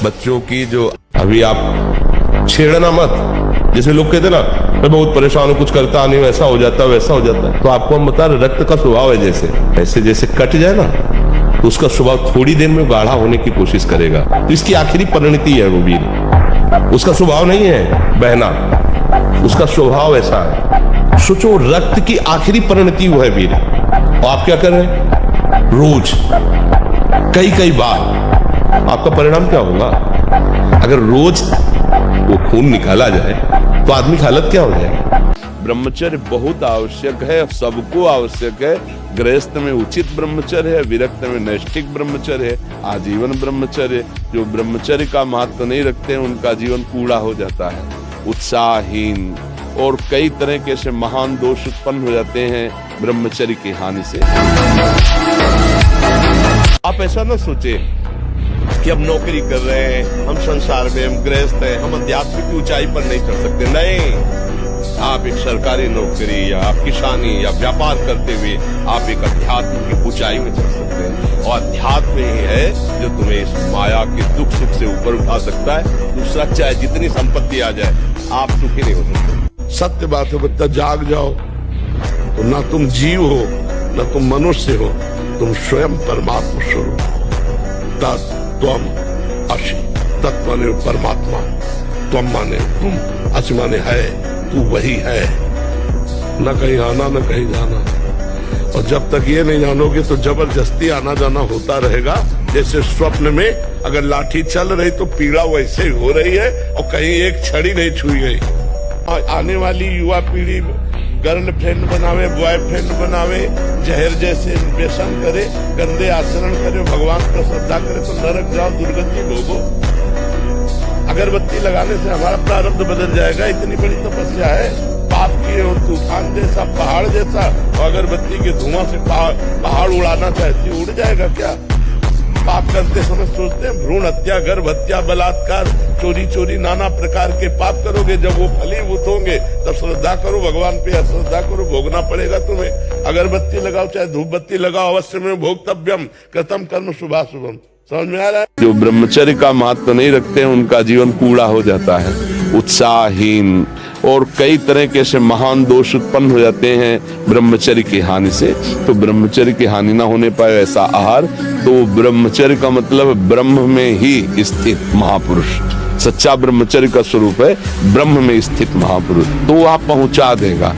बच्चों की जो अभी आप छेड़ना मत। जैसे लोग कहते ना मैं बहुत परेशान हूं, कुछ करता नहीं, वैसा हो जाता वैसा हो जाता है। तो आपको हम बता रहे रक्त का स्वभाव है, जैसे जैसे कट जाए ना तो उसका स्वभाव थोड़ी देर में गाढ़ा होने की कोशिश करेगा। तो इसकी आखिरी परिणति है वो वीर। उसका स्वभाव नहीं है बहना, उसका स्वभाव ऐसा है। सोचो रक्त की आखिरी परिणति वो है वीर। और आप क्या कर रहे हैं? रोज कई बार आपका परिणाम क्या होगा? अगर रोज वो खून निकाला जाए तो आदमी की हालत क्या हो जाए? ब्रह्मचर्य बहुत आवश्यक है, सबको आवश्यक है। गृहस्थ में उचित ब्रह्मचर्य है, विरक्त में नैष्ठिक ब्रह्मचर्य है, आजीवन ब्रह्मचर्य। जो ब्रह्मचर्य का महत्व नहीं रखते हैं उनका जीवन कूड़ा हो जाता है, उत्साहहीन, और कई तरह के ऐसे महान दोष उत्पन्न हो जाते हैं ब्रह्मचर्य की हानि से। आप ऐसा ना सोचे कि हम नौकरी कर रहे हैं, हम संसार में, हम गृहस्थ हैं, हम अध्यात्म की ऊंचाई पर नहीं चढ़ सकते। नहीं, आप एक सरकारी नौकरी या आप किसानी या व्यापार करते हुए आप एक अध्यात्म की ऊंचाई में चढ़ सकते हैं। और अध्यात्म ही है जो तुम्हें इस माया के दुख सुख से ऊपर उठा सकता है। दूसरा चाहे जितनी संपत्ति आ जाए आप सुखी नहीं हो सकते। सत्य बात है, बच्चा जाग जाओ तो ना तुम जीव हो ना तुम मनुष्य हो, तुम स्वयं परमात्मा स्वरूप। त्वम असि, तत्व माने परमात्मा, त्वम माने तुम, असि माने है, तू वही है। न कहीं आना न कहीं जाना। और जब तक ये नहीं जानोगे तो जबरदस्ती आना जाना होता रहेगा। जैसे स्वप्न में अगर लाठी चल रही तो पीड़ा वैसे ही हो रही है और कहीं एक छड़ी नहीं छुई गई। आने वाली युवा पीढ़ी गर्लफ्रेंड बनावे, बॉयफ्रेंड बनावे, जहर जैसे व्यसन करे, गंदे आचरण करे, भगवान पर श्रद्धा करे तो नरक जाओ, दुर्गति भोगो। अगरबत्ती लगाने से हमारा प्रारब्ध बदल जाएगा। इतनी बड़ी तपस्या है, पाप किए हो तूफान जैसा, पहाड़ जैसा, और अगरबत्ती के धुआं से पहाड़ उड़ाना चाहती, उड़ जाएगा क्या? पाप करते समय सोचते हैं भ्रूण हत्या, गर्भ हत्या, बलात्कार, चोरी नाना प्रकार के पाप करोगे। जब वो फलीभूत होंगे तब श्रद्धा करो भगवान पे, श्रद्धा करो, भोगना पड़ेगा तुम्हें। अगरबत्ती लगाओ चाहे धूप बत्ती लगाओ, अवश्य में भोक्तव्यम कृतम कर्म शुभाशुभम। समझ में आ रहा है? जो ब्रह्मचर्य का महत्व नहीं रखते हैं उनका जीवन कूड़ा हो जाता है, उत्साहहीन, और कई तरह के ऐसे महान दोष उत्पन्न हो जाते हैं ब्रह्मचर्य की हानि से। तो ब्रह्मचर्य की हानि ना होने पाए ऐसा आहार, तो ब्रह्मचर्य का मतलब ब्रह्म में ही स्थित महापुरुष। सच्चा ब्रह्मचर्य का स्वरूप है ब्रह्म में स्थित महापुरुष, तो वो आप पहुंचा देगा।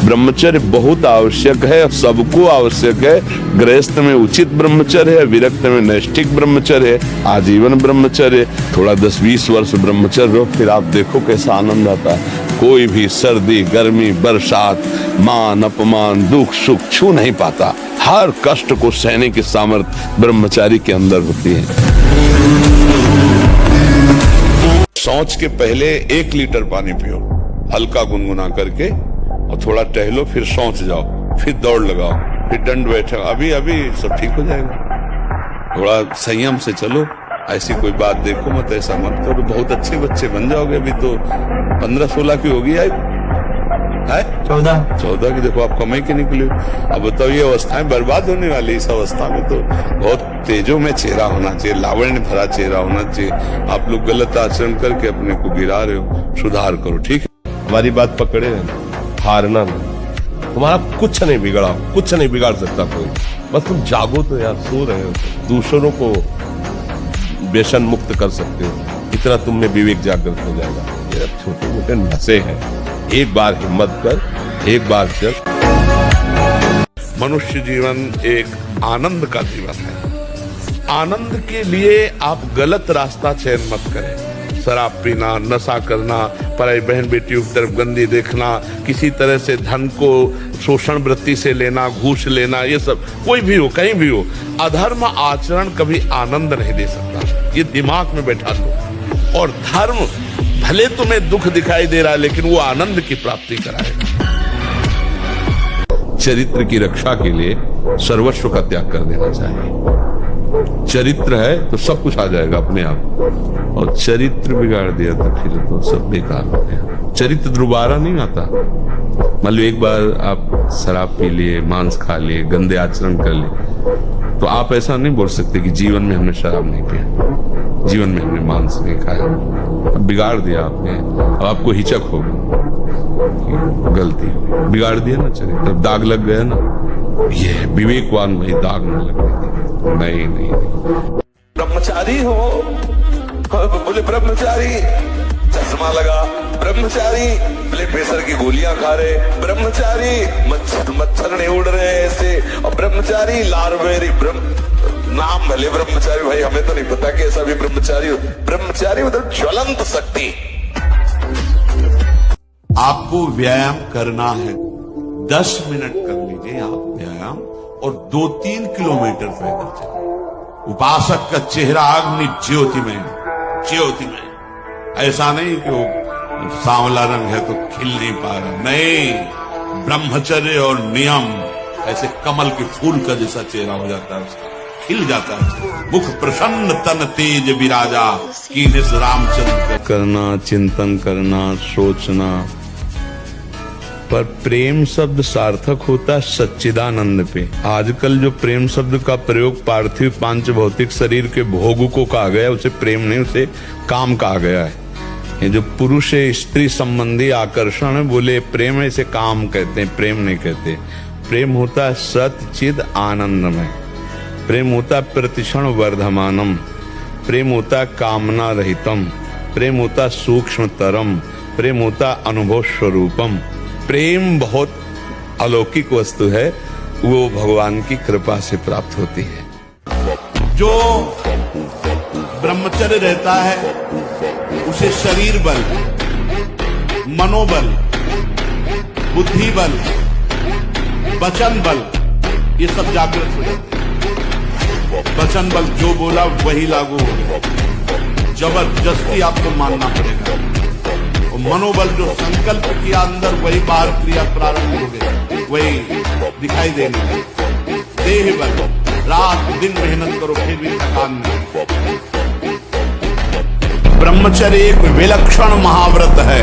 ब्रह्मचर्य बहुत आवश्यक है, सबको आवश्यक है। गृहस्थ में उचित ब्रह्मचर्य है, विरक्त में नैष्ठिक ब्रह्मचर्य है, आजीवन ब्रह्मचर्य। थोड़ा 10-20 वर्ष ब्रह्मचर्य रहो, फिर आप देखो कैसा आनंद आता है। कोई भी सर्दी गर्मी बरसात मान अपमान दुख सुख छू नहीं पाता। हर कष्ट को सहने की सामर्थ्य ब्रह्मचारी के अंदर होती है। शौच के पहले 1 लीटर पानी पियो, हल्का गुनगुना करके, और थोड़ा टहलो, फिर शौच जाओ, फिर दौड़ लगाओ, फिर दंड बैठो। अभी सब ठीक हो जाएगा। थोड़ा संयम से चलो, ऐसी कोई बात देखो मत, ऐसा मत करो। बहुत अच्छे बच्चे बन जाओगे। अभी तो 15-16 की होगी है 14 की। देखो आप कमाई के निकले। अब बताओ ये अवस्थाएं बर्बाद होने वाली। इस अवस्था में तो बहुत तेजों में चेहरा होना चाहिए, लावण्य भरा चेहरा होना चाहिए। आप लोग गलत आचरण करके अपने को गिरा रहे हो, सुधार करो। ठीक है, हमारी बात पकड़े रहना, हारना नहीं। तुम्हारा कुछ नहीं बिगड़ा, कुछ नहीं बिगाड़ सकता कोई। बस तुम जागो तो यार, सो रहे हो, दूसरों को व्यसन मुक्त कर सकते हो, इतना तुम में विवेक जागृत हो जाएगा। सिर्फ छोटे मोटे नशे हैं। एक बार हिम्मत कर, एक बार चल। मनुष्य जीवन एक आनंद का जीवन है। आनंद के लिए आप गलत रास्ता चयन मत करें। शराब पीना, नशा करना, पराई बहन बेटियों की तरफ गंदी देखना, किसी तरह से धन को शोषण वृत्ति से लेना, घूस लेना, ये सब कोई भी हो, कहीं भी हो, अधर्म आचरण कभी आनंद नहीं दे सकता। ये दिमाग में बैठा लो। और धर्म भले तुम्हें दुख दिखाई दे रहा है, लेकिन वो आनंद की प्राप्ति कराएगा। चरित्र की रक्षा के लिए सर्वस्व का त्याग कर देना चाहिए। चरित्र है तो सब कुछ आ जाएगा अपने आप, और चरित्र बिगाड़ दिया तो फिर तो सब बेकार हो गया। चरित्र दोबारा नहीं आता। मान लो एक बार आप शराब पी लिए, मांस खा लिए, गंदे आचरण कर लिए, तो आप ऐसा नहीं बोल सकते कि जीवन में हमने शराब नहीं पिया, जीवन में हमने मांस नहीं खाया। अब बिगाड़ दिया आपने, अब आपको हिचक होगी, गलती बिगाड़ दिया ना चरित्र, अब दाग लग गया ना। ये विवेकवान भाई दाग न लगने देंगे। नहीं। ब्रह्मचारी हो, बोले ब्रह्मचारी, चश्मा लगा, ब्रह्मचारी, ब्लड प्रेशर की गोलियां खा रहे, ब्रह्मचारी, मच्छर नहीं उड़ रहे ऐसे, और ब्रह्मचारी लारवेरी नाम भले ब्रह्मचारी, भाई हमें तो नहीं पता कि ऐसा भी ब्रह्मचारी हो। ब्रह्मचारी मतलब ज्वलंत शक्ति। आपको व्यायाम करना है, 10 मिनट कर लीजिए आप व्यायाम, और 2-3 किलोमीटर पैदल चलिए। उपासक का चेहरा अग्नि ज्योतिमय, ऐसा नहीं कि वो सांवला रंग है तो खिल नहीं पा रहा, नहीं। ब्रह्मचर्य और नियम ऐसे कमल के फूल का जैसा चेहरा हो जाता है, उसका खिल जाता है। मुख प्रसन्न तन तेज विराजा, कीनिस रामचंद्र। करना, चिंतन करना, सोचना, पर प्रेम शब्द सार्थक होता है सच्चिदानंद पे। आजकल जो प्रेम शब्द का प्रयोग पार्थिव पांच भौतिक शरीर के भोग को कहा गया, उसे प्रेम नहीं, उसे काम कहा गया है। ये जो पुरुष स्त्री संबंधी आकर्षण है, बोले प्रेम है, इसे काम कहते हैं, प्रेम नहीं कहते। प्रेम होता है सच्चिद आनंदमय, प्रेम होता है प्रतिक्षण वर्धमानम, प्रेम होता है कामना रहितम, प्रेम होता है सूक्ष्मतरम, प्रेम होता है अनुभव स्वरूपम। प्रेम बहुत अलौकिक वस्तु है, वो भगवान की कृपा से प्राप्त होती है। जो ब्रह्मचर्य रहता है उसे शरीर बल, मनोबल, बुद्धि बल, वचन बल, ये सब जागृत हो जाते हैं। वचन बल जो बोला वही लागू हो गया, जबरदस्ती आपको मानना पड़ेगा। मनोबल जो संकल्प किया अंदर, वही बाहर क्रिया प्रारंभ हो गई, वही दिखाई देने लगी। देह बल, रात दिन मेहनत करो फिर भी थकान नहीं। ब्रह्मचर्य एक विलक्षण महाव्रत है।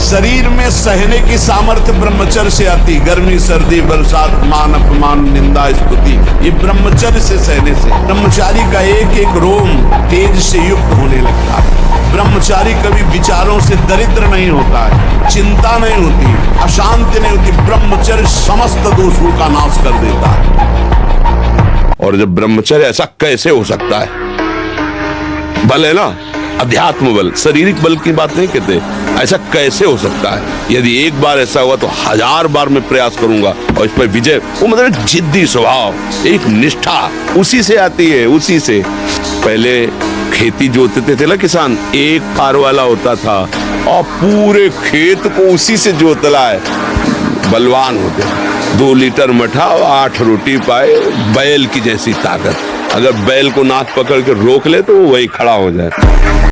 शरीर में सहने की सामर्थ्य ब्रह्मचर्य से आती, गर्मी सर्दी बरसात मान अपमान निंदा स्तुति, ये ब्रह्मचर्य से सहने से। ब्रह्मचारी का एक एक रोम तेज से युक्त होने लगता है। ब्रह्मचारी कभी विचारों से दरिद्र नहीं होता है, चिंता नहीं होती, अशांति नहीं होती। ब्रह्मचर्य समस्त दोषों का नाश कर देता है। और जब ब्रह्मचर्य, ऐसा कैसे हो सकता है? बल है ना, अध्यात्म बल, शारीरिक बल की बात नहीं कहते। ऐसा कैसे हो सकता है? यदि एक बार ऐसा हुआ तो 1000 बार मैं प्रयास करूंगा और इस पर विजय। वो मतलब जिद्दी स्वभाव, एक निष्ठा उसी से आती है, उसी से। पहले खेती जोतते थे ना किसान, एक फार वाला होता था और पूरे खेत को उसी से जोतला है, बलवान होते। 2 लीटर मठा और 8 रोटी पाए, बैल की जैसी ताकत। अगर बैल को नाक पकड़ के रोक ले तो वो वही खड़ा हो जाए।